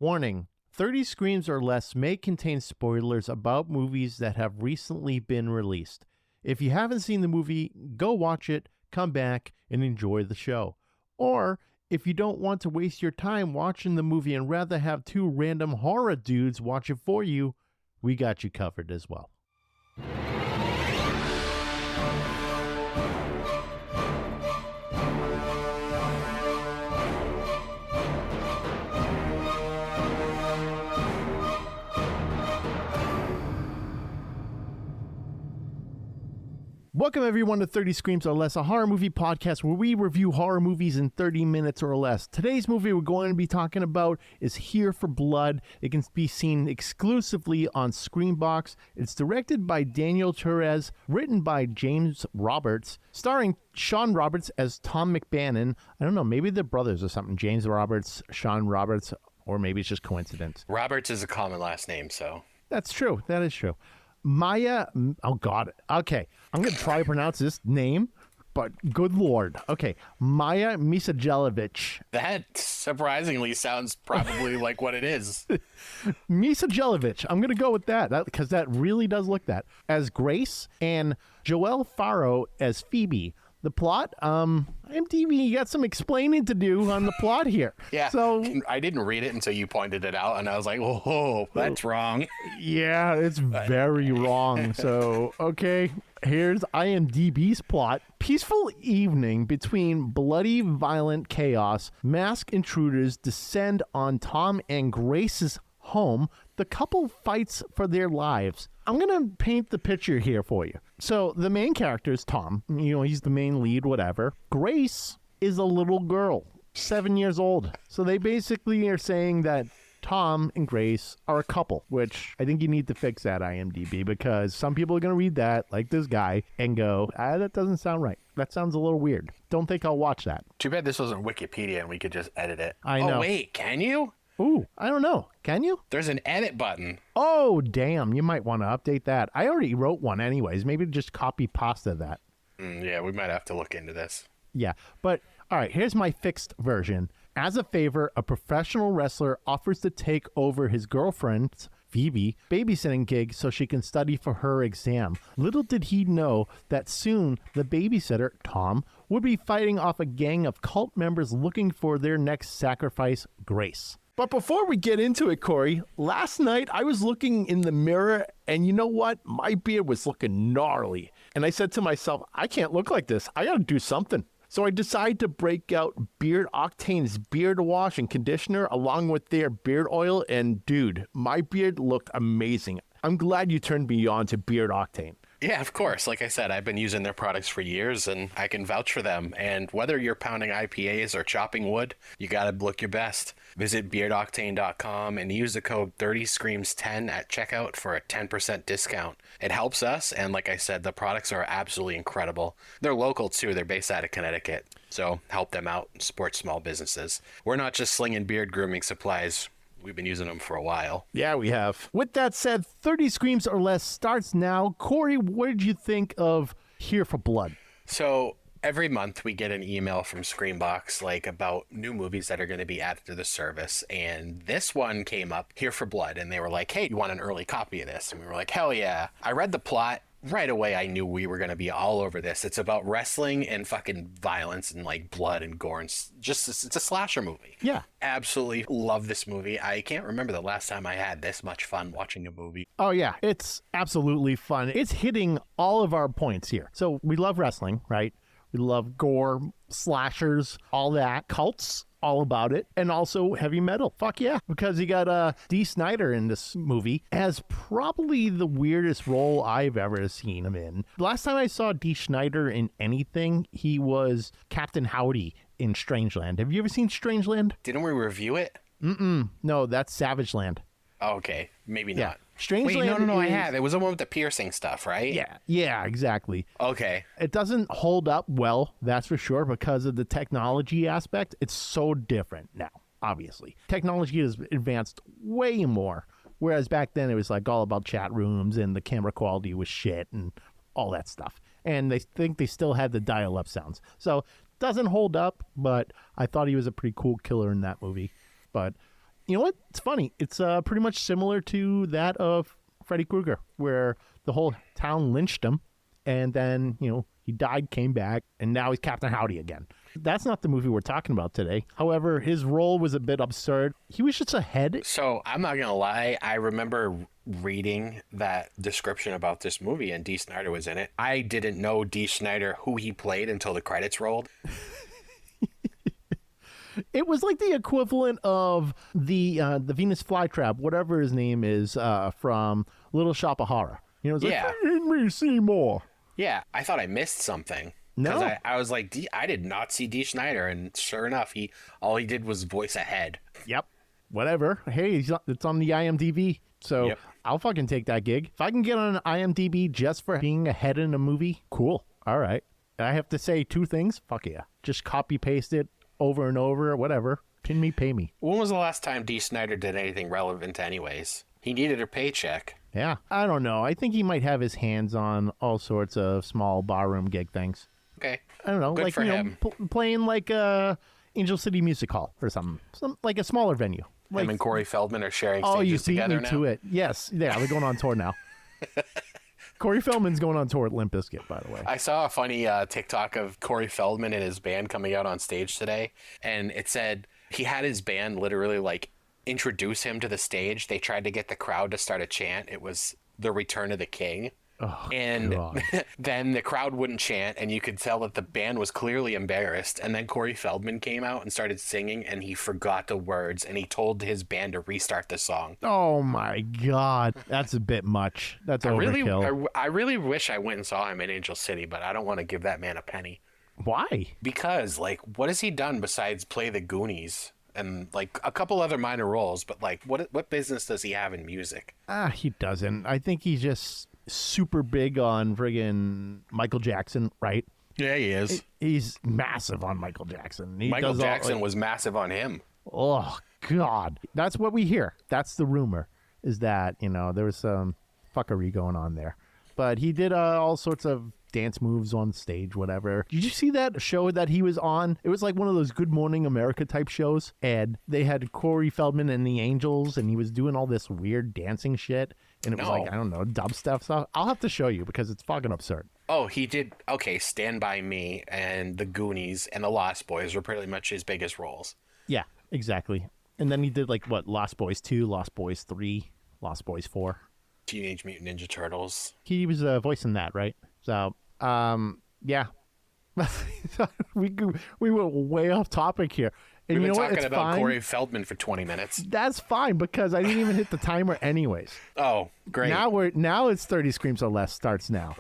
Warning, 30 Screams or Less may contain spoilers about movies that have recently been released. If you haven't seen the movie, go watch it, come back, and enjoy the show. Or, if you don't want to waste your time watching the movie and rather have two random horror dudes watch it for you, we got you covered as well. Welcome everyone to 30 Screams or Less, a horror movie podcast where we review horror movies in 30 minutes or less. Today's movie we're going to be talking about is Here for Blood. It can be seen exclusively on Screambox. It's directed by Daniel Turres, written by James Roberts, starring Shawn Roberts as Tom McBannon. I don't know, maybe they're brothers or something. James Roberts, Shawn Roberts, or maybe it's just coincidence. Roberts is a common last name, so. That's true. That is true. Maya, oh God, okay, I'm going to try to pronounce this name, but good Lord. Okay, Maya Misaljevic. That surprisingly sounds probably like what it is. Misaljevic, I'm going to go with that because that really does look that. As Grace and Joelle Farrow as Phoebe. The plot, IMDb got some explaining to do on the plot here. Yeah, so I didn't read it until you pointed it out, and I was like, oh, that's wrong. Yeah, it's very wrong. So, okay, here's IMDb's plot. Peaceful evening between bloody, violent chaos. Masked intruders descend on Tom and Grace's home. The couple fights for their lives. I'm going to paint the picture here for you. So the main character is Tom. You know, he's the main lead, whatever. Grace is a little girl, 7 years old. So they basically are saying that Tom and Grace are a couple, which I think you need to fix that, IMDb, because some people are going to read that, like this guy, and go, that doesn't sound right. That sounds a little weird. Don't think I'll watch that. Too bad this wasn't Wikipedia and we could just edit it. I know. Oh, wait, can you? Ooh, I don't know. Can you? There's an edit button. Oh, damn. You might want to update that. I already wrote one anyways. Maybe just copy pasta that. Yeah, we might have to look into this. Yeah, but all right, here's my fixed version. As a favor, a professional wrestler offers to take over his girlfriend's, Phoebe, babysitting gig so she can study for her exam. Little did he know that soon the babysitter, Tom, would be fighting off a gang of cult members looking for their next sacrifice, Grace. But before we get into it, Corey, last night I was looking in the mirror and you know what? My beard was looking gnarly. And I said to myself, I can't look like this. I got to do something. So I decided to break out Beard Octane's beard wash and conditioner along with their beard oil. And dude, my beard looked amazing. I'm glad you turned me on to Beard Octane. Yeah, of course. Like I said, I've been using their products for years and I can vouch for them. And whether you're pounding IPAs or chopping wood, you got to look your best. Visit beardoctane.com and use the code 30screams10 at checkout for a 10% discount. It helps us. And like I said, the products are absolutely incredible. They're local too. They're based out of Connecticut. So help them out, support small businesses. We're not just slinging beard grooming supplies. We've been using them for a while. Yeah, we have. With that said, 30 Screams or Less starts now. Corey, what did you think of Here for Blood? So every month we get an email from Screambox like about new movies that are going to be added to the service. And this one came up, Here for Blood. And they were like, hey, you want an early copy of this? And we were like, hell yeah. I read the plot. Right away, I knew we were going to be all over this. It's about wrestling and fucking violence and like blood and gore. And it's a slasher movie. Yeah. Absolutely love this movie. I can't remember the last time I had this much fun watching a movie. Oh, yeah. It's absolutely fun. It's hitting all of our points here. So we love wrestling, right? We love gore, slashers, all that. Cults. All about it, and also heavy metal. Fuck yeah, because you got Dee Snider in this movie as probably the weirdest role I've ever seen him in. Last time I saw Dee Snider in anything, he was Captain Howdy in Strangeland. Have you ever seen Strangeland? Didn't we review it? No, that's Savage Land. Oh, okay, maybe not. Strangeland. Wait, no, I have. It was the one with the piercing stuff, right? Yeah, exactly. Okay. It doesn't hold up well, that's for sure, because of the technology aspect. It's so different now, obviously. Technology has advanced way more, whereas back then it was like all about chat rooms and the camera quality was shit and all that stuff. And they think they still had the dial-up sounds. So, doesn't hold up, but I thought he was a pretty cool killer in that movie. But You know what? It's funny. It's pretty much similar to that of Freddy Krueger, where the whole town lynched him, and then, he died, came back, and now he's Captain Howdy again. That's not the movie we're talking about today. However, his role was a bit absurd. He was just a head. So I'm not going to lie. I remember reading that description about this movie, and Dee Snider was in it. I didn't know Dee Snider, who he played, until the credits rolled. It was like the equivalent of the Venus flytrap, whatever his name is, from Little Shop of Horror. It's like, let me see more. Yeah, I thought I missed something. No. Because I was like, I did not see Dee Snider, and sure enough, all he did was voice a head. Yep. Whatever. Hey, it's on the IMDb, so Yep. I'll fucking take that gig. If I can get on an IMDb just for being a head in a movie, cool. All right. I have to say two things. Fuck yeah. Just copy paste it over and over, whatever. Pin me, pay me. When was the last time Dee Snider did anything relevant anyways? He needed a paycheck. Yeah. I don't know. I think he might have his hands on all sorts of small barroom gig things. Okay. I don't know. Good like, for him. Playing like Angel City Music Hall or something. Like a smaller venue. Like, Him and Corey Feldman are sharing you stages beat together me now. to it. Yes. Yeah, they're going on tour now. Corey Feldman's going on tour at Limp Bizkit, by the way. I saw a funny TikTok of Corey Feldman and his band coming out on stage today, and it said he had his band literally like introduce him to the stage. They tried to get the crowd to start a chant. It was the Return of the King. Oh, And God. then the crowd wouldn't chant, and you could tell that the band was clearly embarrassed. And then Corey Feldman came out and started singing, and he forgot the words, and he told his band to restart the song. Oh, my God. That's a bit much. That's overkill. I really wish I went and saw him in Angel City, but I don't want to give that man a penny. Why? Because, like, what has he done besides play the Goonies? And, like, a couple other minor roles, but, like, what business does he have in music? He doesn't. I think he's just super big on friggin' Michael Jackson, right? Yeah, he is. He's massive on Michael Jackson. Michael Jackson was massive on him. Oh, God. That's what we hear. That's the rumor, is that, there was some fuckery going on there. But he did all sorts of dance moves on stage, whatever. Did you see that show that he was on? It was like one of those Good Morning America type shows. And they had Corey Feldman and the Angels, and he was doing all this weird dancing shit. And it was like, I don't know, dubstep stuff. I'll have to show you because it's fucking absurd. Oh, he did. Okay, Stand By Me and The Goonies and The Lost Boys were pretty much his biggest roles. Yeah, exactly. And then he did like what? Lost Boys 2, Lost Boys 3, Lost Boys 4. Teenage Mutant Ninja Turtles. He was voicing that, right? So, yeah. we went way off topic here. And We've you been know what? talking It's about fine. Corey Feldman for 20 minutes. That's fine because I didn't even hit the timer anyways. Oh, great. Now it's 30 Screams or Less starts now.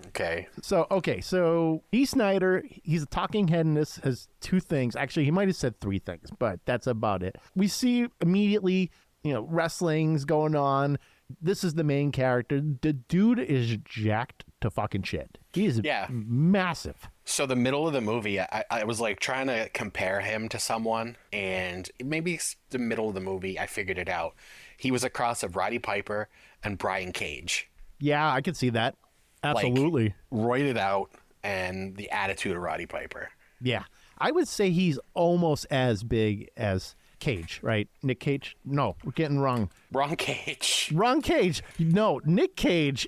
Okay. So Dee Snider, he's a talking head in this, has two things. Actually, he might have said three things, but that's about it. We see immediately, wrestling's going on. This is the main character. The dude is jacked to fucking shit. He is massive. So the middle of the movie, I was like trying to compare him to someone, and maybe it's the middle of the movie, I figured it out. He was a cross of Roddy Piper and Brian Cage. Yeah, I could see that. Absolutely. Like, roided out and the attitude of Roddy Piper. Yeah. I would say he's almost as big as Cage, right? Nick Cage? No, we're getting wrong. Wrong Cage. Wrong Cage. No, Nick Gage,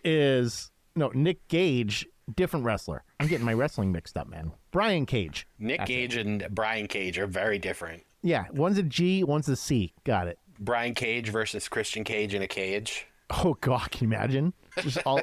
different wrestler. I'm getting my wrestling mixed up, man. Brian Cage. Nick Gage and Brian Cage are very different. Yeah, one's a G, one's a C. Got it. Brian Cage versus Christian Cage in a cage. Oh, God, can you imagine? Just all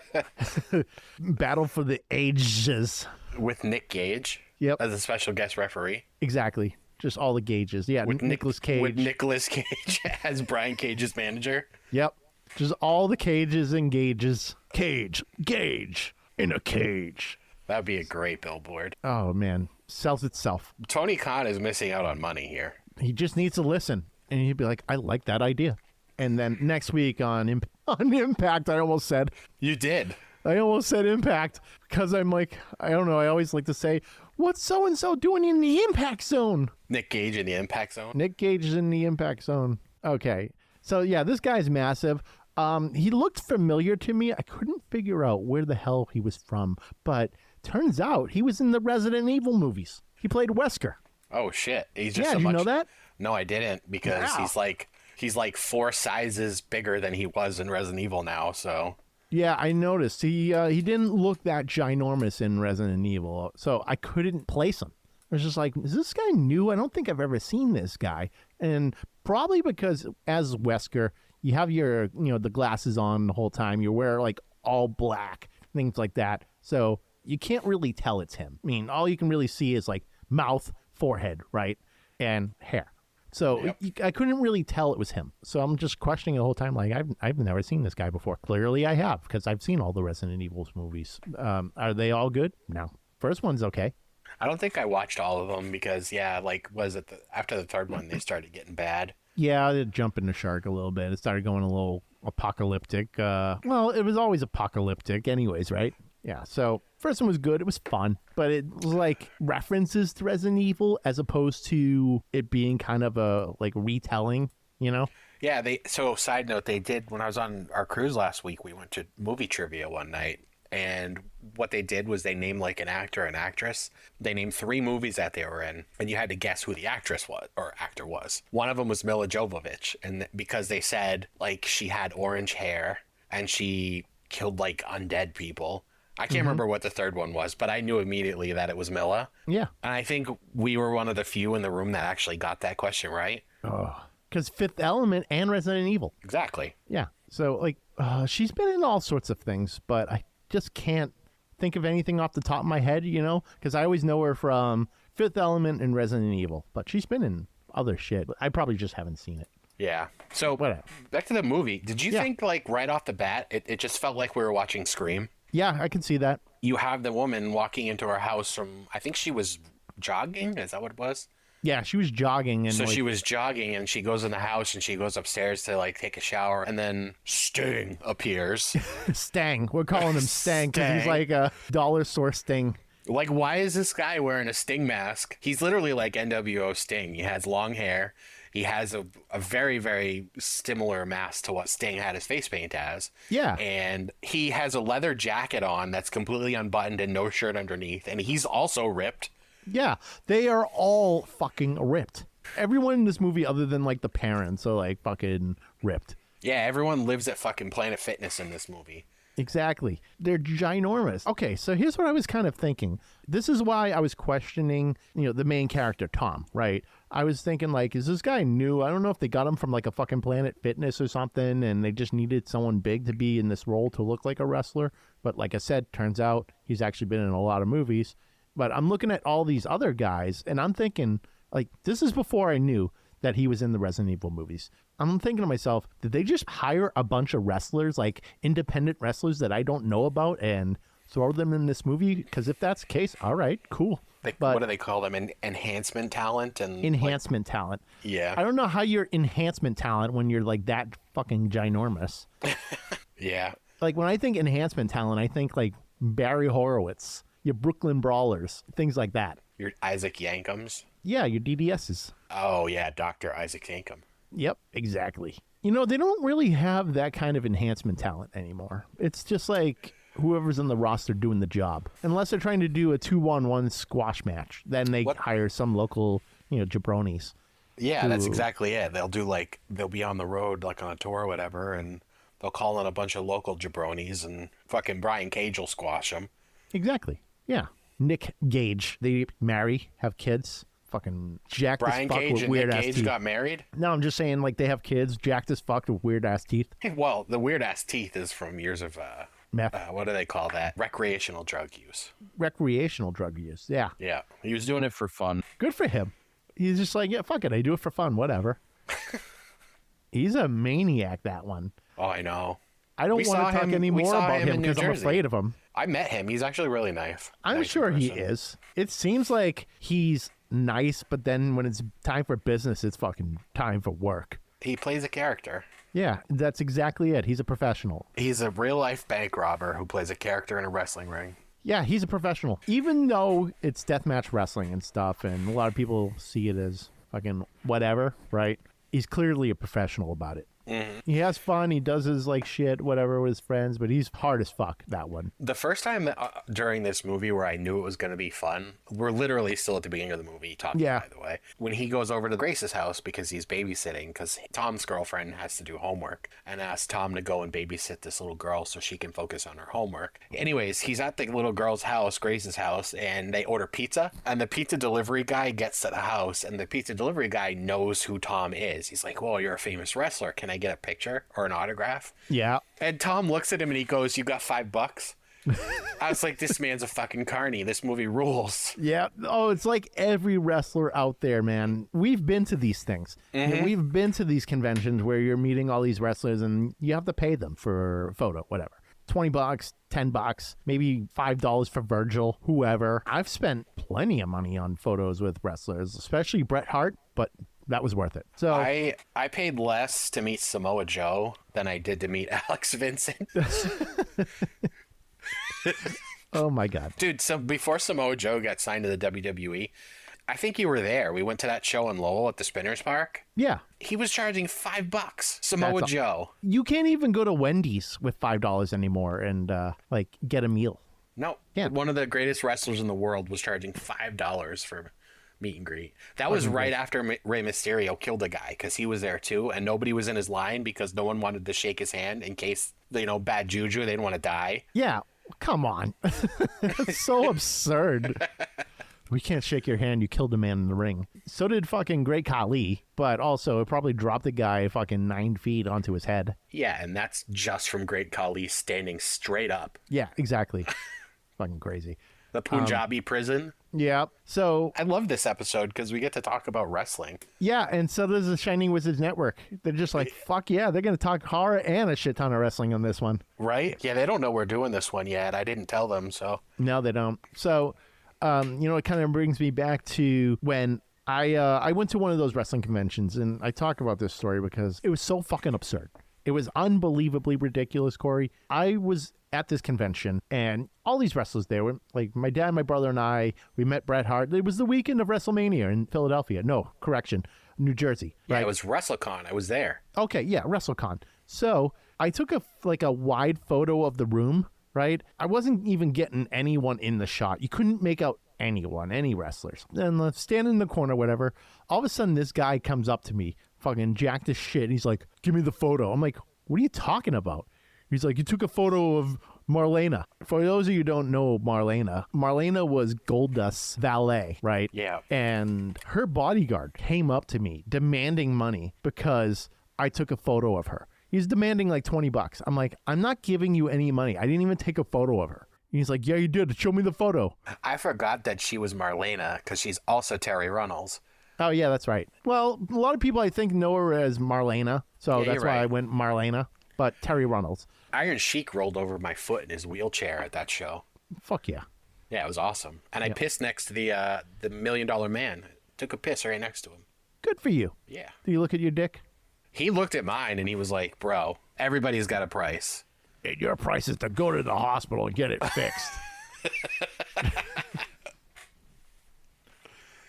battle for the ages. With Nick Gage. Yep. As a special guest referee. Exactly. Just all the gauges. Yeah, Nicolas Cage. With Nicolas Cage as Brian Cage's manager. Yep. Just all the cages and gauges. Cage. Gage. In a cage. That would be a great billboard. Oh, man. Sells itself. Tony Khan is missing out on money here. He just needs to listen. And he'd be like, I like that idea. And then next week on Impact, I almost said. You did. I almost said Impact because I'm like, I don't know. I always like to say, what's so-and-so doing in the Impact Zone? Nick Gage in the Impact Zone. Nick Gage is in the Impact Zone. Okay. So, yeah, this guy's massive. He looked familiar to me. I couldn't figure out where the hell he was from. But turns out he was in the Resident Evil movies. He played Wesker. Oh, shit. He's just Did you know that? No, I didn't, because He's like 4 sizes bigger than he was in Resident Evil now, so... Yeah, I noticed. He didn't look that ginormous in Resident Evil, so I couldn't place him. I was just like, is this guy new? I don't think I've ever seen this guy. And probably because as Wesker, you have your, the glasses on the whole time. You wear like all black, things like that. So you can't really tell it's him. I mean, all you can really see is like mouth, forehead, right? And hair. So Yep. I couldn't really tell it was him. So I'm just questioning the whole time, like, I've never seen this guy before. Clearly I have, because I've seen all the Resident Evil movies. Are they all good? No. First one's okay. I don't think I watched all of them because, was it after the third one, they started getting bad. Yeah, it jumped in the shark a little bit. It started going a little apocalyptic. Well, it was always apocalyptic anyways, right? Yeah, so first one was good. It was fun, but it was like references to Resident Evil as opposed to it being kind of a like retelling, Yeah, so side note, they did, when I was on our cruise last week, we went to movie trivia one night, and what they did was they named like an actor and actress. They named 3 movies that they were in, and you had to guess who the actress was, or actor was. One of them was Misaljevic, and because they said like she had orange hair and she killed like undead people. I can't remember what the third one was, but I knew immediately that it was Mila. Yeah. And I think we were one of the few in the room that actually got that question right. Oh, because Fifth Element and Resident Evil. Exactly. Yeah. So like she's been in all sorts of things, but I just can't think of anything off the top of my head, because I always know her from Fifth Element and Resident Evil, but she's been in other shit. I probably just haven't seen it. Yeah. So Whatever. Back to the movie. Did you think like right off the bat, it just felt like we were watching Scream? Yeah, I can see that. You have the woman walking into her house from, I think she was jogging. Is that what it was? Yeah, she was jogging. And So she was jogging and she goes in the house and she goes upstairs to like take a shower, and then Sting appears. Stang. We're calling him Stang because he's Stang. like a dollar store Sting. Like, why is this guy wearing a Sting mask? He's literally like NWO Sting. He has long hair. He has a very, very similar mask to what Sting had his face paint as. Yeah. And he has a leather jacket on that's completely unbuttoned and no shirt underneath. And he's also ripped. Yeah, they are all fucking ripped. Everyone in this movie other than like the parents are like fucking ripped. Yeah, everyone lives at fucking Planet Fitness in this movie. Exactly. They're ginormous. Okay, so here's what I was kind of thinking. This is why I was questioning, the main character, Tom, right? I was thinking, like, is this guy new? I don't know if they got him from, like, a fucking Planet Fitness or something, and they just needed someone big to be in this role to look like a wrestler. But like I said, turns out he's actually been in a lot of movies. But I'm looking at all these other guys, and I'm thinking, like, this is before I knew that he was in the Resident Evil movies. I'm thinking to myself, did they just hire a bunch of wrestlers, like independent wrestlers that I don't know about, and throw them in this movie? Because if that's the case, all right, cool. But But what do they call them? Enhancement talent? And enhancement talent. Yeah. I don't know how you're enhancement talent when you're like that fucking ginormous. Yeah. Like when I think enhancement talent, I think like Barry Horowitz, your Brooklyn Brawlers, things like that. Your Isaac Yankums? Yeah, your DDSs. Oh, yeah, Dr. Isaac Yankum. Yep, exactly. They don't really have that kind of enhancement talent anymore. It's just like whoever's in the roster doing the job. Unless they're trying to do a 2-on-1 squash match, then they hire some local, jabronis. Yeah, that's exactly it. They'll be on the road, like on a tour or whatever, and they'll call in a bunch of local jabronis, and fucking Brian Cage will squash them. Exactly. Yeah. Nick Gage. They marry, have kids. Fucking jacked Brian as fuck Cage with and weird Nick ass Cage teeth. got married? No, I'm just saying, like, they have kids, jacked as fuck with weird ass teeth. Well, the weird ass teeth is from years of Meth. what do they call that? Recreational drug use. Recreational drug use. Yeah. Yeah, he was doing it for fun. Good for him. He's just like, yeah, fuck it. I do it for fun. Whatever. He's a maniac, that one. Oh, I know. I don't want to talk anymore about him because I'm afraid of him. I met him. He's actually really nice. I'm Nice sure in he person. is. It seems like he's nice, but then when it's time for business, it's fucking time for work. He plays a character. Yeah, that's exactly it. He's a professional. He's a real life bank robber who plays a character in a wrestling ring. Yeah, he's a professional. Even though it's deathmatch wrestling and stuff, and a lot of people see it as fucking whatever, right? He's clearly a professional about it. He has fun. He does his like shit, whatever, with his friends, but he's hard as fuck, that one. The first time during this movie where I knew it was going to be fun, we're literally still at the beginning of the movie talking, by the way, when he goes over to Grace's house because he's babysitting, because Tom's girlfriend has to do homework, and asks Tom to go and babysit this little girl so she can focus on her homework. Anyways, he's at the little girl's house, Grace's house, and they order pizza, and the pizza delivery guy gets to the house, and the pizza delivery guy knows who Tom is. He's like, well, you're a famous wrestler. Can I get a picture or an autograph? Yeah. And Tom looks at him and he goes, you got $5? I was like, this man's a fucking carny. This movie rules. Yeah. Oh, it's like every wrestler out there, man. We've been to these things. We've been to these conventions where you're meeting all these wrestlers and you have to pay them for a photo, whatever. $20, $10, maybe $5 for Virgil, whoever. I've spent plenty of money on photos with wrestlers, especially Bret Hart, but that was worth it. So I paid less to meet Samoa Joe than I did to meet Alex Vincent. oh my God. Dude, so before Samoa Joe got signed to the WWE, I think you were there. We went to that show in Lowell at the Spinners Park. Yeah. He was charging $5. Samoa Joe. You can't even go to Wendy's with $5 anymore and like get a meal. No. Yeah. One of the greatest wrestlers in the world was charging $5 for meet and greet. That was right after Rey Mysterio killed a guy, because he was there too, and nobody was in his line because no one wanted to shake his hand in case, bad juju, they didn't want to die. Yeah, come on. That's so absurd. We can't shake your hand. You killed a man in the ring. So did fucking Great Khali, but also it probably dropped the guy fucking 9 feet onto his head. Yeah, and that's just from Great Khali standing straight up. Yeah, exactly. Fucking crazy. The Punjabi prison. Yeah. So I love this episode because we get to talk about wrestling. Yeah, and so does the Shining Wizards Network. They're just like, fuck yeah, they're going to talk horror and a shit ton of wrestling on this one. Right? Yeah, they don't know we're doing this one yet. I didn't tell them, so. No, they don't. So, it kind of brings me back to when I went to one of those wrestling conventions, and I talk about this story because it was so fucking absurd. It was unbelievably ridiculous, Corey. I was at this convention, and all these wrestlers there were like my dad, my brother, and I. We met Bret Hart. It was the weekend of WrestleMania in Philadelphia. No, correction, New Jersey. Yeah, right? it was WrestleCon. I was there. Okay, yeah, WrestleCon. So I took a wide photo of the room. Right, I wasn't even getting anyone in the shot. You couldn't make out anyone, any wrestlers. And standing in the corner, whatever. All of a sudden, this guy comes up to me, fucking jacked as shit. He's like, "Give me the photo." I'm like, "What are you talking about?" He's like, "You took a photo of Marlena." For those of you who don't know Marlena was Goldust's valet, right? Yeah. And her bodyguard came up to me demanding money because I took a photo of her. He's demanding like $20. I'm like, I'm not giving you any money. I didn't even take a photo of her. He's like, yeah, you did. Show me the photo. I forgot that she was Marlena because she's also Terry Runnels. Oh, yeah, that's right. Well, a lot of people, I think, know her as Marlena. So Yeah, that's why I went Marlena. But Terry Runnels. Iron Sheik rolled over my foot in his wheelchair at that show. Fuck yeah. Yeah, it was awesome. And I pissed next to the $1 Million Man. Took a piss right next to him. Good for you. Yeah. Do you look at your dick? He looked at mine and he was like, bro, everybody's got a price. And your price is to go to the hospital and get it fixed.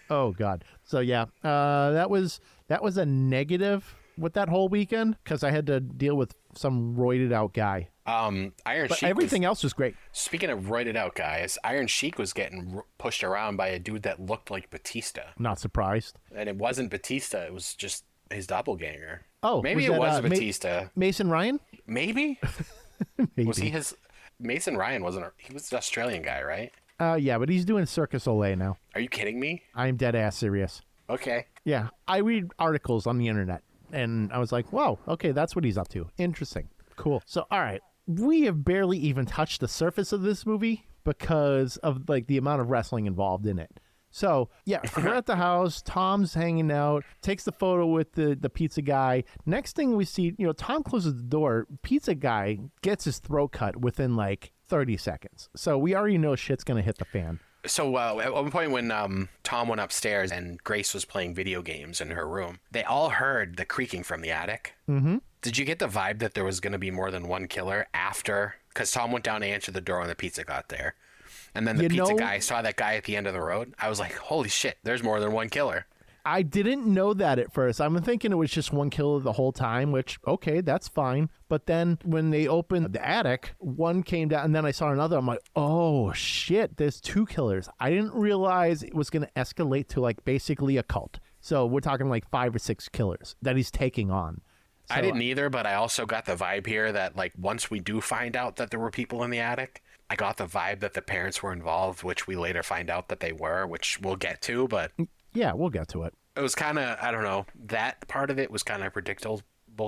Oh, God. So, yeah, that was a negative with that whole weekend because I had to deal with some roided out guy. Iron But Sheik everything else was great. Speaking of roided out guys, Iron Sheik was getting pushed around by a dude that looked like Batista. Not surprised. And it wasn't Batista. It was just his doppelganger. Oh, maybe it was Batista. Mason Ryan? Maybe? Maybe. Was he his... Mason Ryan wasn't... He was the Australian guy, right? Yeah, but he's doing Circus Olay now. Are you kidding me? I'm dead ass serious. Okay. Yeah, I read articles on the internet, and I was like, wow, okay, that's what he's up to. Interesting. Cool. So, all right, we have barely even touched the surface of this movie because of, like, the amount of wrestling involved in it. So, yeah, we're at the house. Tom's hanging out, takes the photo with the pizza guy. Next thing we see, Tom closes the door. Pizza guy gets his throat cut within, like, 30 seconds. So we already know shit's going to hit the fan. So at one point when Tom went upstairs and Grace was playing video games in her room, they all heard the creaking from the attic. Mm-hmm. Did you get the vibe that there was going to be more than one killer after? Because Tom went down to answer the door when the pizza got there. And then the pizza guy saw that guy at the end of the road. I was like, holy shit, there's more than one killer. I didn't know that at first. I'm thinking it was just one killer the whole time, which, okay, that's fine. But then when they opened the attic, one came down and then I saw another. I'm like, oh shit, there's two killers. I didn't realize it was going to escalate to like basically a cult. So we're talking like 5 or 6 killers that he's taking on. So, I didn't either, but I also got the vibe here that like once we do find out that there were people in the attic, I got the vibe that the parents were involved, which we later find out that they were, which we'll get to, but yeah, we'll get to it. It was kind of, I don't know, that part of it was kind of predictable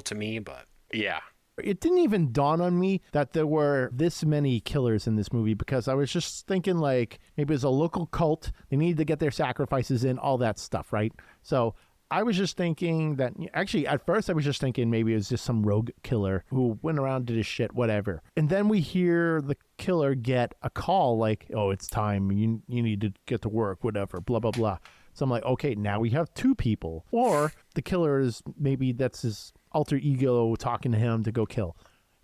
to me, but yeah. It didn't even dawn on me that there were this many killers in this movie because I was just thinking like maybe it was a local cult. They needed to get their sacrifices in, all that stuff, right? So I was just thinking that, actually, at first I was just thinking maybe it was just some rogue killer who went around, did his shit, whatever. And then we hear the killer get a call like, oh, it's time. You need to get to work, whatever, blah, blah, blah. So I'm like, okay, now we have 2 people. Or the killer is, maybe that's his alter ego talking to him to go kill.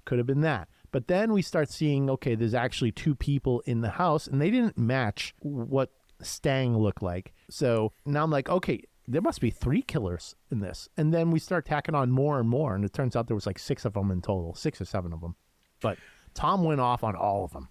Could have been that. But then we start seeing, okay, there's actually 2 people in the house, and they didn't match what Stang looked like. So now I'm like, okay, there must be 3 killers in this. And then we start tacking on more and more, and it turns out there was like 6 of them in total, 6 or 7 of them. But Tom went off on all of them.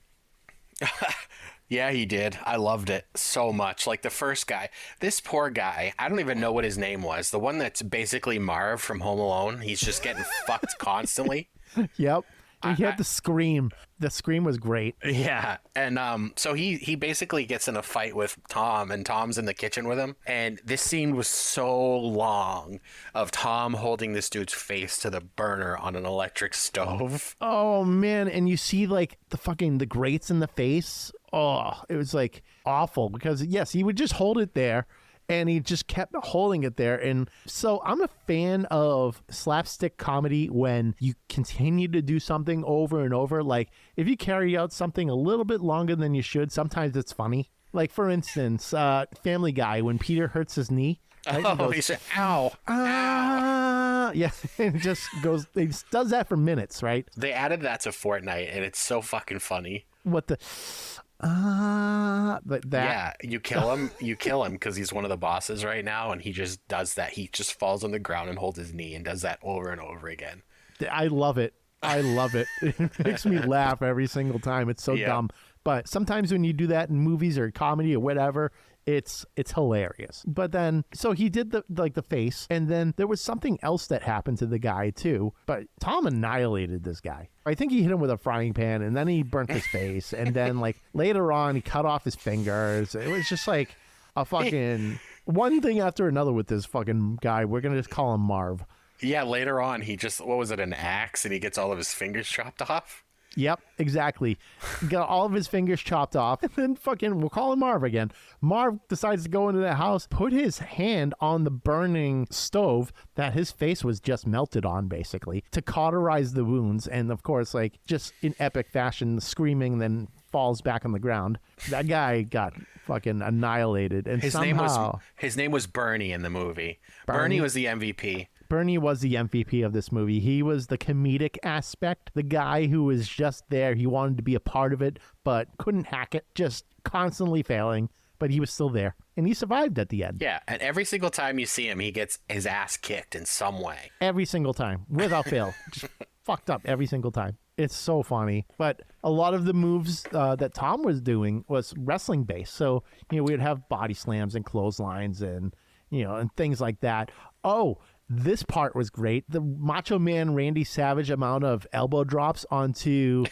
Yeah, he did. I loved it so much. Like the first guy, this poor guy, I don't even know what his name was. The one that's basically Marv from Home Alone. He's just getting fucked constantly. Yep. And he had to scream. The scream was great. Yeah. And so he basically gets in a fight with Tom, and Tom's in the kitchen with him. And this scene was so long of Tom holding this dude's face to the burner on an electric stove. Oh, man. And you see like the grates in the face. Oh, it was like awful because, yes, he would just hold it there. And he just kept holding it there. And so I'm a fan of slapstick comedy when you continue to do something over and over. Like if you carry out something a little bit longer than you should, sometimes it's funny. Like for instance, Family Guy, when Peter hurts his knee. Right? He said, ow, ow. Yeah, it just goes, it does that for minutes, right? They added that to Fortnite, and it's so fucking funny. What the... But that, yeah, you kill him because he's one of the bosses right now, and he just does that. He just falls on the ground and holds his knee and does that over and over again. I love it. It makes me laugh every single time. It's so dumb. But sometimes when you do that in movies or comedy or whatever, it's hilarious. But then, so he did the face, and then there was something else that happened to the guy too. But Tom annihilated this guy. I think he hit him with a frying pan, and then he burnt his face, and then like later on he cut off his fingers. It was just like a fucking one thing after another with this fucking guy. We're gonna just call him Marv. Yeah, later on he just, what was it, an axe, and he gets all of his fingers chopped off. Yep, exactly. Got all of his fingers chopped off, and then fucking, we'll call him Marv again. Marv decides to go into the house, put his hand on the burning stove that his face was just melted on, basically, to cauterize the wounds. And of course, like, just in epic fashion, screaming, then falls back on the ground. That guy got fucking annihilated. And his name was Bernie in the movie. Bernie was the MVP. Bernie was the MVP of this movie. He was the comedic aspect, the guy who was just there. He wanted to be a part of it, but couldn't hack it, just constantly failing. But he was still there, and he survived at the end. Yeah, and every single time you see him, he gets his ass kicked in some way. Every single time, without fail. Just fucked up every single time. It's so funny. But a lot of the moves that Tom was doing was wrestling based. So, we would have body slams and clotheslines and, and things like that. Oh, this part was great. The Macho Man Randy Savage amount of elbow drops onto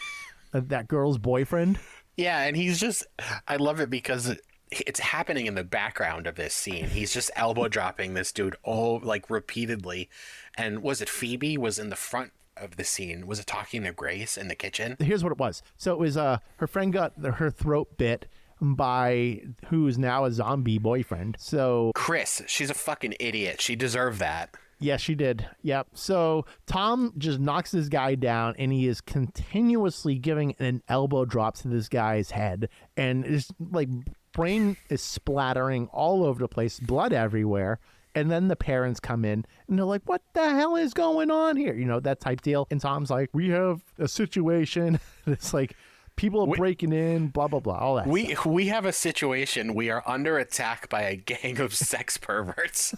that girl's boyfriend. Yeah, and he's just, I love it because it's happening in the background of this scene. He's just elbow dropping this dude repeatedly. And was it Phoebe was in the front of the scene? Was it talking to Grace in the kitchen? Here's what it was. So it was her friend got her throat bit by who's now a zombie boyfriend. So Chris, she's a fucking idiot. She deserved that. Yes, she did. Yep. So Tom just knocks this guy down, and he is continuously giving an elbow drop to this guy's head, and his brain is splattering all over the place, blood everywhere. And then the parents come in, and they're like, "What the hell is going on here?" That type deal. And Tom's like, "We have a situation." It's like People are breaking in, blah, blah, blah, all that stuff. We have a situation. We are under attack by a gang of sex perverts.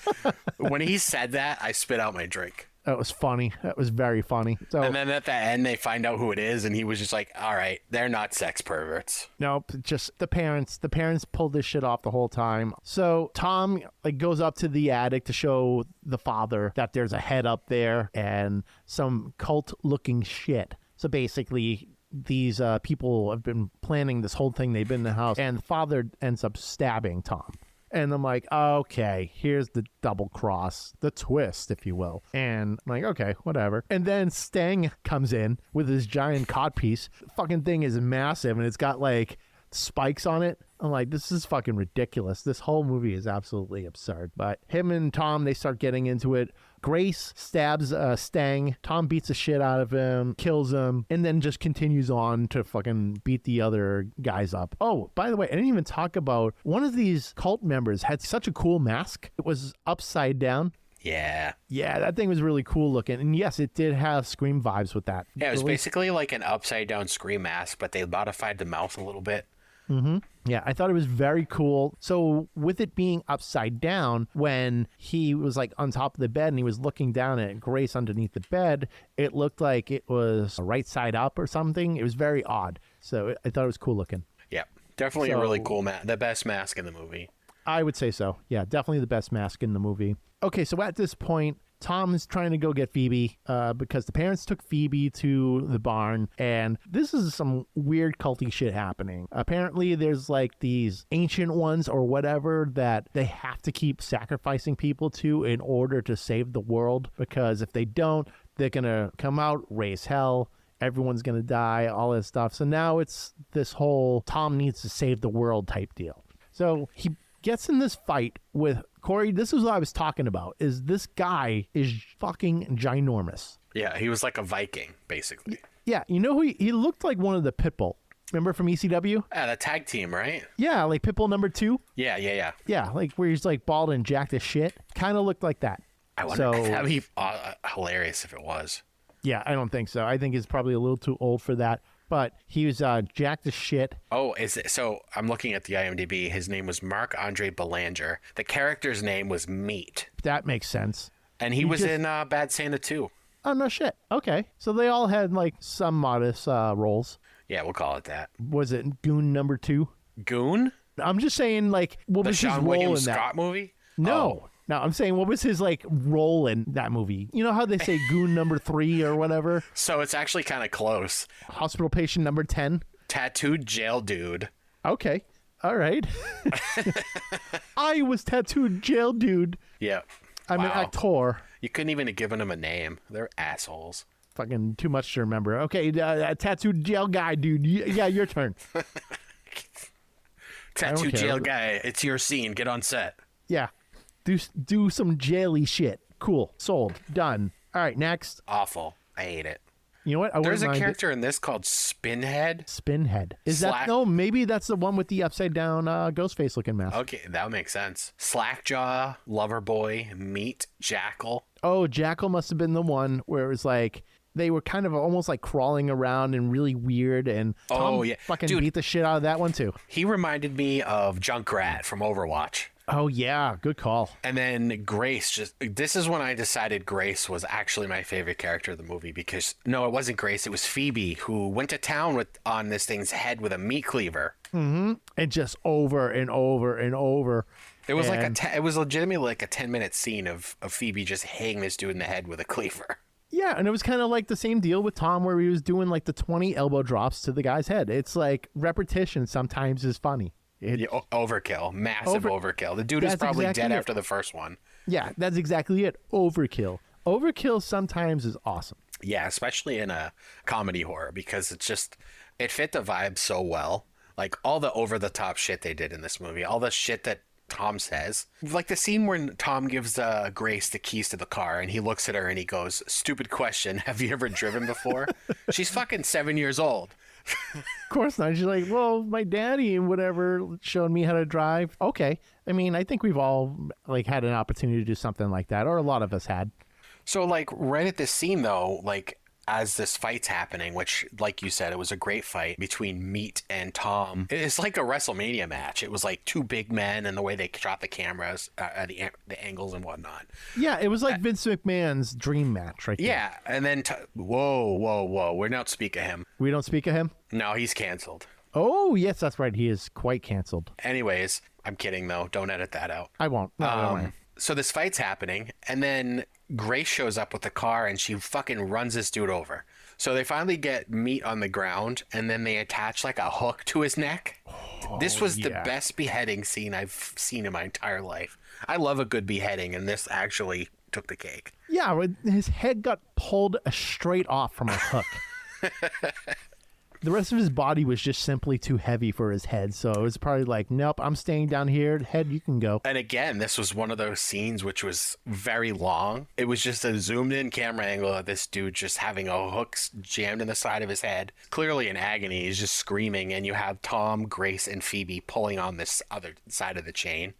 When he said that, I spit out my drink. That was funny. That was very funny. So, and then at the end, they find out who it is, and he was just like, all right, they're not sex perverts. Nope, just the parents. The parents pulled this shit off the whole time. So Tom goes up to the attic to show the father that there's a head up there and some cult-looking shit. So basically, these people have been planning this whole thing. They've been in the house, and the father ends up stabbing Tom. And I'm like, okay, here's the double cross, the twist, if you will. And I'm like, okay, whatever. And then Stang comes in with his giant codpiece. The fucking thing is massive, and it's got like spikes on it. I'm like, this is fucking ridiculous. This whole movie is absolutely absurd. But him and Tom, they start getting into it. Grace stabs Stang. Tom beats the shit out of him, kills him, and then just continues on to fucking beat the other guys up. Oh, by the way, I didn't even talk about one of these cult members had such a cool mask. It was upside down. Yeah. Yeah, that thing was really cool looking. And yes, it did have Scream vibes with that. Yeah, it was basically like an upside down Scream mask, but they modified the mouth a little bit. Mm-hmm. Yeah, I thought it was very cool. So with it being upside down, when he was like on top of the bed and he was looking down at Grace underneath the bed, it looked like it was right side up or something. It was very odd. So I thought it was cool looking. Yeah, definitely a really cool mask. The best mask in the movie. I would say so. Yeah, definitely the best mask in the movie. Okay, so at this point, Tom is trying to go get Phoebe because the parents took Phoebe to the barn, and this is some weird culty shit happening. Apparently, there's like these ancient ones or whatever that they have to keep sacrificing people to in order to save the world, because if they don't, they're going to come out, raise hell, everyone's going to die, all this stuff. So now it's this whole Tom needs to save the world type deal. So he gets in this fight with Corey. This is what I was talking about, is this guy is fucking ginormous. Yeah, he was like a Viking, basically. Yeah, you know who he looked like? One of the Pitbull. Remember from ECW? Yeah, the tag team, right? Yeah, like Pitbull number 2. Yeah. Yeah, like where he's like bald and jacked as shit. Kind of looked like that. I wonder if that'd be hilarious if it was. Yeah, I don't think so. I think he's probably a little too old for that. But he was jacked as shit. Oh, is it? So I'm looking at the IMDb. His name was Marc-Andre Belanger. The character's name was Meat. That makes sense. And he was in Bad Santa 2. Oh, no shit. Okay. So they all had like some modest roles. Yeah, we'll call it that. Was it Goon number 2? Goon? I'm just saying, like, what was his role in that? The Sean Scott movie? No. No, I'm saying, what was his, like, role in that movie? You know how they say Goon number 3 or whatever? So it's actually kind of close. Hospital patient number 10? Tattooed jail dude. Okay. All right. I was tattooed jail dude. Yeah. I'm an actor. You couldn't even have given him a name. They're assholes. Fucking too much to remember. Okay, tattooed jail guy, dude. Yeah, your turn. Tattooed jail guy. It's your scene. Get on set. Yeah. Do some jaily shit. Cool. Sold. Done. All right, next. Awful. I hate it. You know what? There's a character in this called Spinhead. Spinhead. Is that? No, maybe that's the one with the upside down ghost face looking mask. Okay, that would make sense. Slackjaw, Loverboy, Meat, Jackal. Oh, Jackal must have been the one where it was like they were kind of almost like crawling around and really weird, and Tom fucking beat the shit out of that one too. He reminded me of Junkrat from Overwatch. Oh, yeah. Good call. And then Grace, this is when I decided Grace was actually my favorite character of the movie, because, no, it wasn't Grace. It was Phoebe, who went to town on this thing's head with a meat cleaver. Mm-hmm. And just over and over and over. It was it was legitimately like a 10-minute scene of Phoebe just hitting this dude in the head with a cleaver. Yeah, and it was kind of like the same deal with Tom, where he was doing like the 20 elbow drops to the guy's head. It's like repetition sometimes is funny. Overkill. Massive overkill. The dude is probably dead after the first one. Yeah, that's exactly it. Overkill. Overkill sometimes is awesome. Yeah, especially in a comedy horror, because it fit the vibe so well. Like all the over-the-top shit they did in this movie, all the shit that Tom says. Like the scene where Tom gives Grace the keys to the car and he looks at her and he goes, "Stupid question, have you ever driven before?" She's fucking 7 years old. Of course not. She's like, well, my daddy and whatever showed me how to drive. Okay. I mean, I think we've all like had an opportunity to do something like that, or a lot of us had. So like right at this scene though, like as this fight's happening, which, like you said, it was a great fight between Meat and Tom. It's like a WrestleMania match. It was like two big men and the way they shot the cameras, the angles and whatnot. Yeah, it was like Vince McMahon's dream match, right? Yeah, and then whoa, we don't speak of him. We don't speak of him? No, he's canceled. Oh, yes, that's right. He is quite canceled. Anyways, I'm kidding though. Don't edit that out. I won't. No, don't worry. So this fight's happening, and then Grace shows up with the car, and she fucking runs this dude over. So they finally get Meat on the ground, and then they attach like a hook to his neck. This was the best beheading scene I've seen in my entire life. I love a good beheading, and this actually took the cake. Yeah, his head got pulled straight off from a hook. The rest of his body was just simply too heavy for his head, so it was probably like, nope, I'm staying down here. Head, you can go. And again, this was one of those scenes which was very long. It was just a zoomed-in camera angle of this dude just having a hook jammed in the side of his head. Clearly in agony, he's just screaming, and you have Tom, Grace, and Phoebe pulling on this other side of the chain,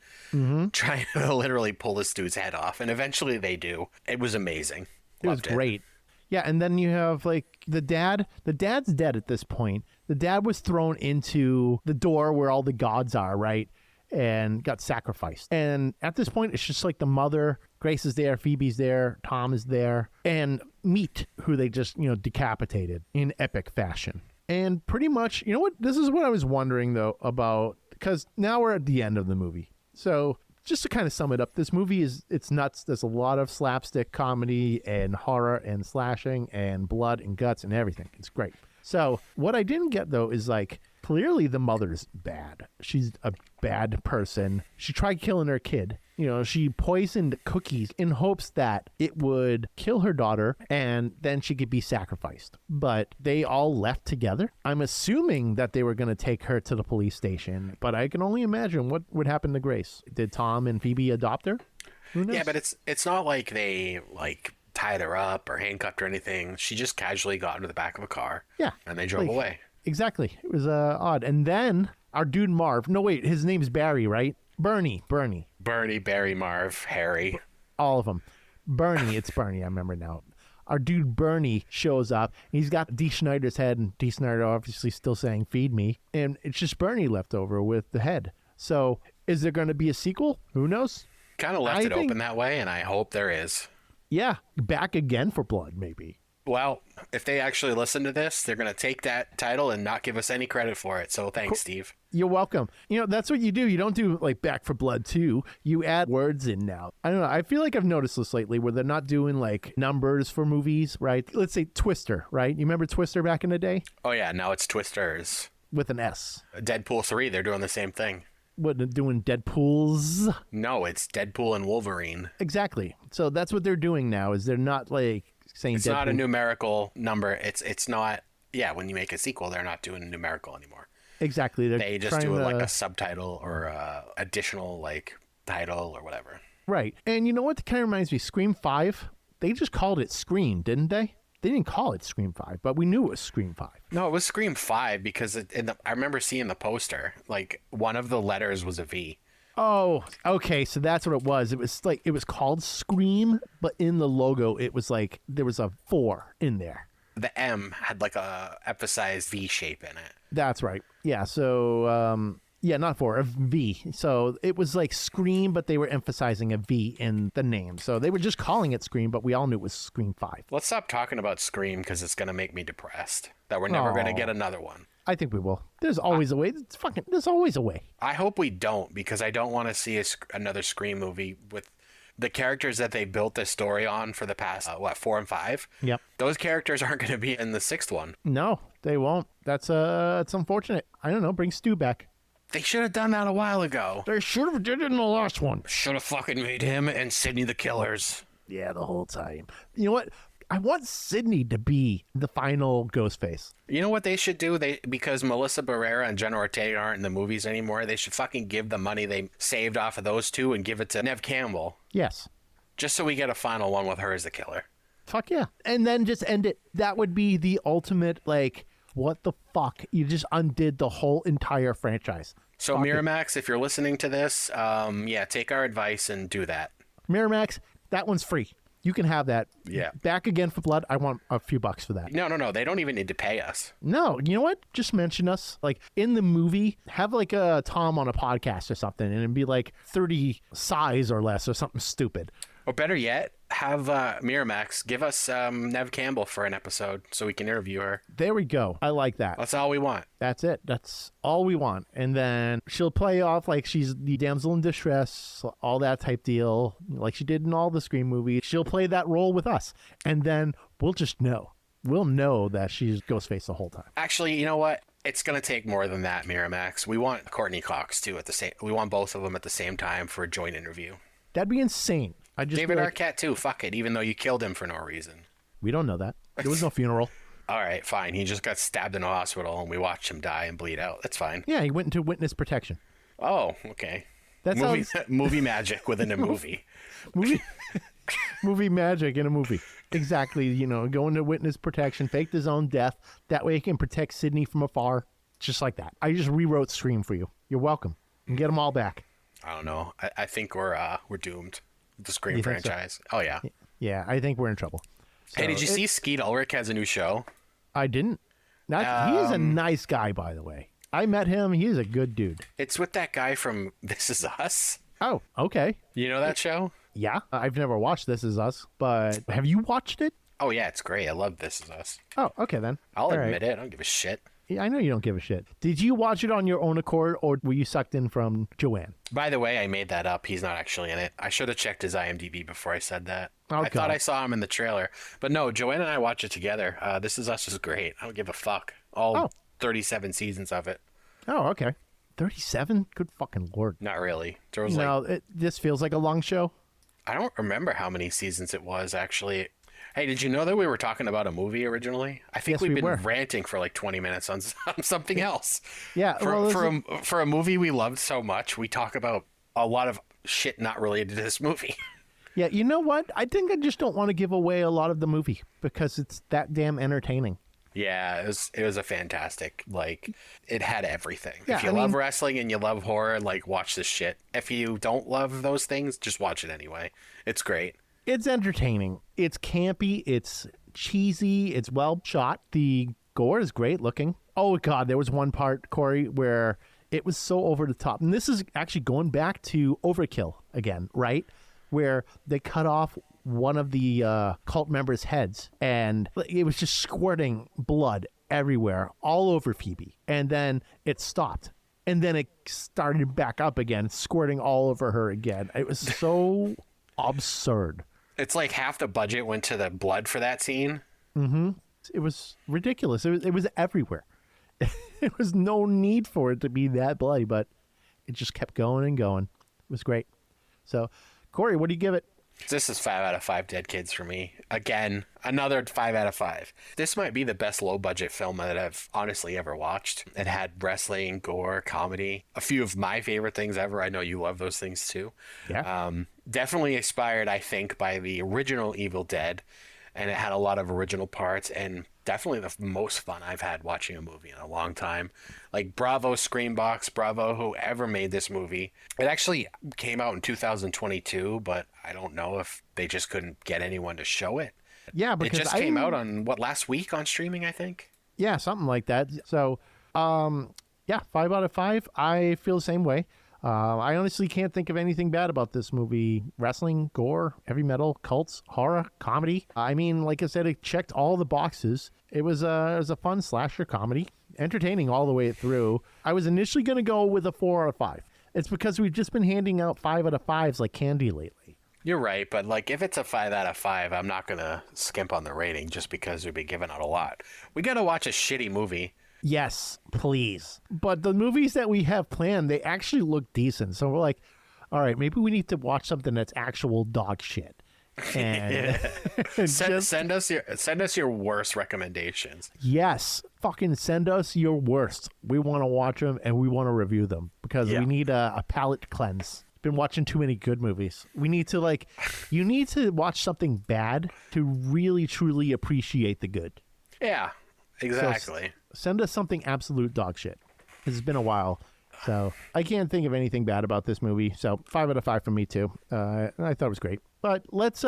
trying to literally pull this dude's head off, and eventually they do. It was amazing. It was great. Yeah, and then you have, like, the dad. The dad's dead at this point. The dad was thrown into the door where all the gods are, right? And got sacrificed. And at this point, it's just like the mother, Grace is there, Phoebe's there, Tom is there, and Meat, who they just, decapitated in epic fashion. And pretty much, you know what? This is what I was wondering, though, about, because now we're at the end of the movie. So just to kind of sum it up, this movie it's nuts. There's a lot of slapstick comedy and horror and slashing and blood and guts and everything. It's great. So what I didn't get, though, is like, clearly the mother's bad. She's a bad person. She tried killing her kid. She poisoned cookies in hopes that it would kill her daughter and then she could be sacrificed. But they all left together. I'm assuming that they were going to take her to the police station, but I can only imagine what would happen to Grace. Did Tom and Phoebe adopt her? Who knows? Yeah, but it's not like they tied her up or handcuffed or anything. She just casually got into the back of a car. Yeah. And they drove away. Exactly. It was odd. And then our dude Marv. No, wait. His name's Barry, right? Bernie, Barry, Marv, Harry. All of them. Bernie. It's Bernie. I remember now. Our dude Bernie shows up. He's got Dee Schneider's head, and Dee Schneider obviously still saying, "Feed me." And it's just Bernie left over with the head. So is there going to be a sequel? Who knows? Kind of left it open that way, and I hope there is. Yeah. Back again for blood, maybe. Well, if they actually listen to this, they're going to take that title and not give us any credit for it. So thanks, Steve. You're welcome. That's what you do. You don't do like Back for Blood 2. You add words in now. I don't know. I feel like I've noticed this lately where they're not doing like numbers for movies, right? Let's say Twister, right? You remember Twister back in the day? Oh, yeah. Now it's Twisters. With an S. Deadpool 3, they're doing the same thing. What, they're doing Deadpools? No, it's Deadpool and Wolverine. Exactly. So that's what they're doing now is they're not like saying it's Deadpool. Not a numerical number. It's not, when you make a sequel, they're not doing numerical anymore. Exactly. They just do it like a subtitle or a additional title or whatever. Right. And you know what? It kind of reminds me, Scream 5, they just called it Scream, didn't they? They didn't call it Scream 5, but we knew it was Scream 5. No, it was Scream 5 because I remember seeing the poster. Like, one of the letters was a V. Oh, okay. So that's what it was. It was called Scream, but in the logo, it was like there was a 4 in there. The M had like a emphasized V shape in it. That's right. Yeah. So, not 4, a V. So it was like Scream, but they were emphasizing a V in the name. So they were just calling it Scream, but we all knew it was Scream 5. Let's stop talking about Scream because it's going to make me depressed that we're never going to get another one. I think we will. There's always a way. There's always a way. I hope we don't because I don't want to see another Scream movie with the characters that they built this story on for the past, 4 and 5. Yep. Those characters aren't going to be in the 6th one. No, they won't. That's it's unfortunate. I don't know. Bring Stu back. They should have done that a while ago. They should have did it in the last one. Should have fucking made him and Sidney the killers. Yeah, the whole time. You know what? I want Sidney to be the final Ghostface. You know what they should do? Because Melissa Barrera and Jenna Ortega aren't in the movies anymore, they should fucking give the money they saved off of those two and give it to Neve Campbell. Yes. Just so we get a final one with her as the killer. Fuck yeah. And then just end it. That would be the ultimate, what the fuck? You just undid the whole entire franchise. So fuck Miramax, if you're listening to this, take our advice and do that. Miramax, that one's free. You can have that. Yeah. Back Again for Blood. I want a few bucks for that. No. They don't even need to pay us. No, you know what? Just mention us. Like in the movie, have like a Tom on a podcast or something, and it'd be like 30 size or less or something stupid. Or better yet, have Miramax give us Nev Campbell for an episode so we can interview her. There we go. I like that. That's all we want. That's it. That's all we want. And then she'll play off like she's the damsel in distress, all that type deal, like she did in all the Scream movies. She'll play that role with us. And then we'll just know. We'll know that she's Ghostface the whole time. Actually, you know what? It's going to take more than that, Miramax. We want Courtney Cox, too, we want both of them at the same time for a joint interview. That'd be insane. David Arquette, too. Fuck it, even though you killed him for no reason. We don't know that. There was no funeral. All right, fine. He just got stabbed in a hospital, and we watched him die and bleed out. That's fine. Yeah, he went into witness protection. Oh, okay. That's movie magic within a movie. Movie magic in a movie. Exactly. You know, go into witness protection, faked his own death. That way he can protect Sydney from afar. Just like that. I just rewrote Scream for you. You're welcome. And get them all back. I don't know. I think we're doomed. The Scream You think franchise. So? Oh, yeah. Yeah, I think we're in trouble. Hey, did you see Skeet Ulrich has a new show? I didn't. He is a nice guy, by the way. I met him. He's a good dude. It's with that guy from This Is Us. Oh, okay. You know that show? Yeah. I've never watched This Is Us, but have you watched it? Oh, yeah, it's great. I love This Is Us. Oh, okay then. I'll admit it. I don't give a shit. Yeah, I know you don't give a shit. Did you watch it on your own accord, or were you sucked in from Joanne? By the way, I made that up. He's not actually in it. I should have checked his IMDb before I said that. Oh, I thought I saw him in the trailer. But no, Joanne and I watched it together. This Is Us is great. I don't give a fuck. All 37 seasons of it. Oh, okay. 37? Good fucking lord. Not really. There was this feels like a long show. I don't remember how many seasons it was, actually. Hey, did you know that we were talking about a movie originally? I think we've been ranting for like 20 minutes on something else. Yeah. For a movie we loved so much, we talk about a lot of shit not related to this movie. Yeah, you know what? I think I just don't want to give away a lot of the movie because it's that damn entertaining. Yeah, it was a fantastic, like, it had everything. Yeah, if you love wrestling and you love horror, like, watch this shit. If you don't love those things, just watch it anyway. It's great. It's entertaining. It's campy. It's cheesy. It's well shot. The gore is great looking. Oh, God, there was one part, Corey, where it was so over the top. And this is actually going back to Overkill again, right? Where they cut off one of the cult members' heads, and it was just squirting blood everywhere, all over Phoebe. And then it stopped. And then it started back up again, squirting all over her again. It was so absurd. It's like half the budget went to the blood for that scene. Mm-hmm. It was ridiculous. It was everywhere. There was no need for it to be that bloody, but it just kept going and going. It was great. So, Corey, what do you give it? This is 5 out of 5 dead kids for me. Again, another 5 out of 5. This might be the best low-budget film that I've honestly ever watched. It had wrestling, gore, comedy, a few of my favorite things ever. I know you love those things too. Yeah. Definitely inspired, I think, by the original Evil Dead, and it had a lot of original parts, and definitely the most fun I've had watching a movie in a long time. Like, bravo Screambox, bravo whoever made this movie. It actually came out in 2022, but I don't know if they just couldn't get anyone to show it. Yeah, because it just came out on last week on streaming, I think. Yeah, something like that. So, 5 out of 5. I feel the same way. I honestly can't think of anything bad about this movie. Wrestling, gore, heavy metal, cults, horror, comedy. I mean, like I said, it checked all the boxes. It was a fun slasher comedy, entertaining all the way through. I was initially going to go with a 4 out of 5. It's because we've just been handing out 5 out of 5s like candy lately. You're right, but like if it's a 5 out of 5, I'm not going to skimp on the rating just because we've been giving out a lot. We got to watch a shitty movie. Yes, please. But the movies that we have planned, they actually look decent. So we're like, all right, maybe we need to watch something that's actual dog shit. And send us your worst recommendations. Yes, fucking send us your worst. We want to watch them and we want to review them because we need a palate cleanse. Been watching too many good movies. We need to you need to watch something bad to really truly appreciate the good. Yeah. Exactly. So send us something absolute dog shit. It's been a while. So I can't think of anything bad about this movie. So 5 out of 5 for me too. I thought it was great. But let's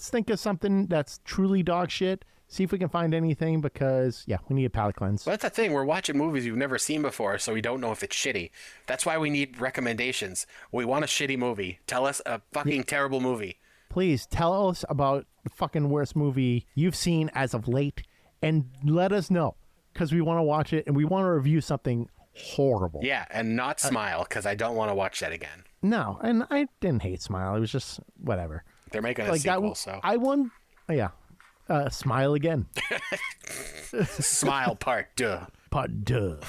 think of something that's truly dog shit. See if we can find anything because, yeah, we need a palate cleanse. Well, that's the thing. We're watching movies you've never seen before, so we don't know if it's shitty. That's why we need recommendations. We want a shitty movie. Tell us a fucking terrible movie. Please tell us about the fucking worst movie you've seen as of late and let us know because we want to watch it and we want to review something horrible. Yeah, and not Smile because I don't want to watch that again. No, and I didn't hate Smile. It was just whatever. They're making a sequel, so. I won. Yeah. Smile again. Smile part deux. Part deux.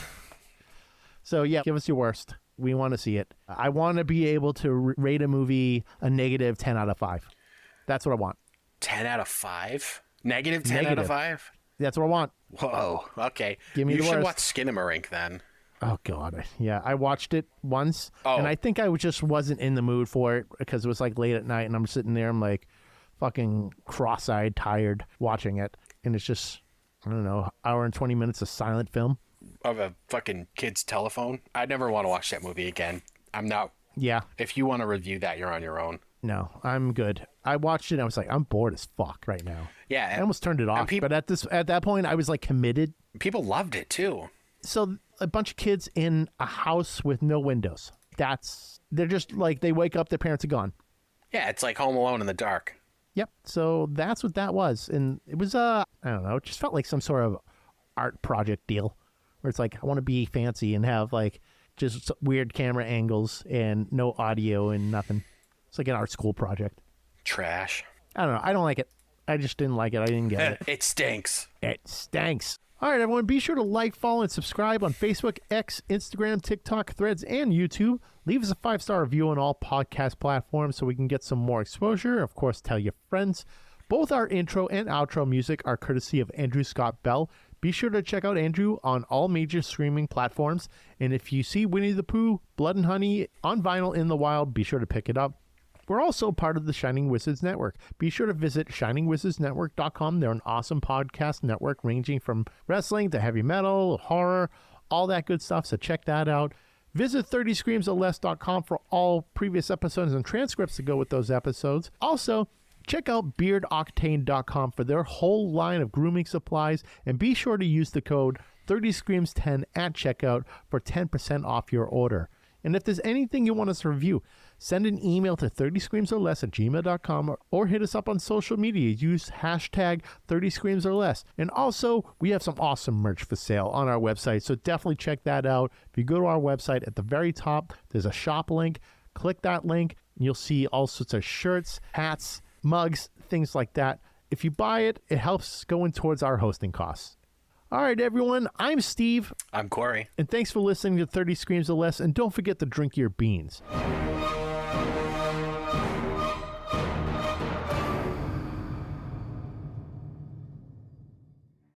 So, yeah, give us your worst. We want to see it. I want to be able to rate a movie a negative 10 out of 5. That's what I want. 10 out of 5? Negative 10 out of 5? That's what I want. Whoa. Okay. Give me you the should worst. watch Skinamarink then. Oh, God. Yeah, I watched it once, Oh. and I think I just wasn't in the mood for it because it was like late at night, and I'm sitting there, I'm like fucking cross-eyed, tired, watching it, and it's just, I don't know, hour and 20 minutes of silent film. Of a fucking kid's telephone. I'd never want to watch that movie again. I'm not. Yeah. If you want to review that, you're on your own. No, I'm good. I watched it, and I was like, I'm bored as fuck right now. Yeah. I almost turned it off, but at that point, I was like committed. People loved it too. So a bunch of kids in a house with no windows. They're just like, they wake up, their parents are gone. Yeah, it's like Home Alone in the dark. Yep. So that's what that was. And it was, I don't know, it just felt like some sort of art project deal where it's like, I want to be fancy and have like just weird camera angles and no audio and nothing. It's like an art school project. Trash. I don't know. I don't like it. I just didn't like it. I didn't get it. It stinks. It stinks. All right, everyone, be sure to like, follow, and subscribe on Facebook, X, Instagram, TikTok, Threads, and YouTube. Leave us a 5-star review on all podcast platforms so we can get some more exposure. Of course, tell your friends. Both our intro and outro music are courtesy of Andrew Scott Bell. Be sure to check out Andrew on all major streaming platforms. And if you see Winnie the Pooh, Blood and Honey on vinyl in the wild, be sure to pick it up. We're also part of the Shining Wizards Network. Be sure to visit shiningwizardsnetwork.com. They're an awesome podcast network ranging from wrestling to heavy metal, horror, all that good stuff. So check that out. Visit 30screamsorless.com for all previous episodes and transcripts to go with those episodes. Also, check out beardoctane.com for their whole line of grooming supplies. And be sure to use the code 30screams10 at checkout for 10% off your order. And if there's anything you want us to review, send an email to 30screamsorless@gmail.com or hit us up on social media. Use hashtag 30screamsorless. And also, we have some awesome merch for sale on our website, so definitely check that out. If you go to our website, at the very top, there's a shop link. Click that link, and you'll see all sorts of shirts, hats, mugs, things like that. If you buy it, it helps going towards our hosting costs. All right, everyone, I'm Steve. I'm Corey. And thanks for listening to 30 Screams or Less. And don't forget to drink your beans.